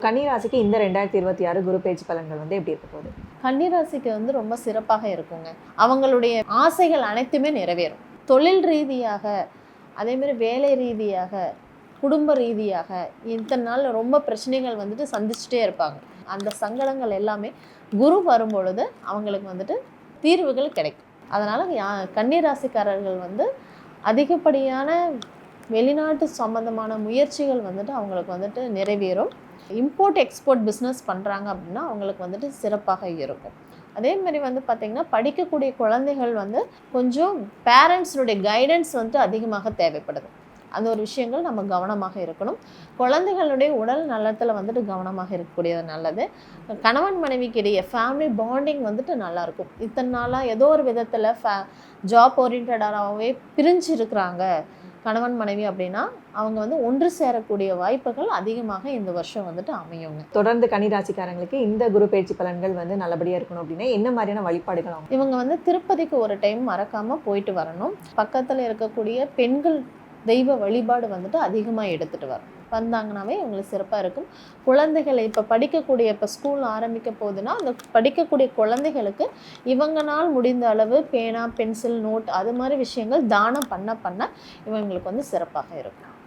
கன்னிராசிக்கு இந்த 2026 குரு பேச்சு பலன்கள் எப்படி இருக்க போகுது? கன்னிராசிக்கு ரொம்ப சிறப்பாக இருக்குங்க. அவங்களுடைய ஆசைகள் அனைத்துமே நிறைவேறும். தொழில் ரீதியாக, அதேமாரி வேலை ரீதியாக, குடும்ப ரீதியாக இத்தனை நாள் ரொம்ப பிரச்சனைகள் சந்திச்சுட்டே இருப்பாங்க. அந்த சங்கடங்கள் எல்லாமே குரு வரும்பொழுது அவங்களுக்கு தீர்வுகள் கிடைக்கும். அதனால் கன்னிராசிக்காரர்கள் அதிகப்படியான வெளிநாட்டு சம்பந்தமான முயற்சிகள் அவங்களுக்கு நிறைவேறும். இம்போர்ட் எக்ஸ்போர்ட் பிஸ்னஸ் பண்ணுறாங்க அப்படின்னா அவங்களுக்கு சிறப்பாக இருக்கும். அதேமாதிரி பார்த்திங்கன்னா படிக்கக்கூடிய குழந்தைகள் கொஞ்சம் பேரண்ட்ஸுடைய கைடன்ஸ் அதிகமாக தேவைப்படுது. அந்த ஒரு விஷயங்கள் நம்ம கவனமாக இருக்கணும். குழந்தைகளுடைய உடல் நலத்தில் கவனமாக இருக்கக்கூடியது நல்லது. கணவன் மனைவிக்கு இடையே ஃபேமிலி பாண்டிங் நல்லாயிருக்கும். இத்தனை நாளாக ஏதோ ஒரு விதத்தில் ஜாப் ஓரியன்டாகவே பிரிஞ்சு இருக்கிறாங்க கணவன் மனைவி அப்படின்னா அவங்க ஒன்று சேரக்கூடிய வாய்ப்புகள் அதிகமாக இந்த வருஷம் அமையுங்க. தொடர்ந்து கன்னிராசிக்காரங்களுக்கு இந்த குரு பயிற்சி பலன்கள் நல்லபடியாக இருக்கணும் அப்படின்னா என்ன மாதிரியான வழிபாடுகள் ஆகும்? இவங்க திருப்பதிக்கு ஒரு டைம் மறக்காமல் போயிட்டு வரணும். பக்கத்தில் இருக்கக்கூடிய பெண்கள் தெய்வ வழிபாடு அதிகமாக எடுத்துகிட்டு வந்தாங்கன்னாவே இவங்களுக்கு சிறப்பாக இருக்கும். குழந்தைகளை இப்போ படிக்கக்கூடிய இப்போ ஸ்கூல் ஆரம்பிக்க போகுதுன்னா அந்த படிக்கக்கூடிய குழந்தைகளுக்கு இவங்கனால் முடிந்த அளவு பேனா பென்சில் நோட் அது மாதிரி விஷயங்கள் தானம் பண்ண இவங்களுக்கு சிறப்பாக இருக்கும்.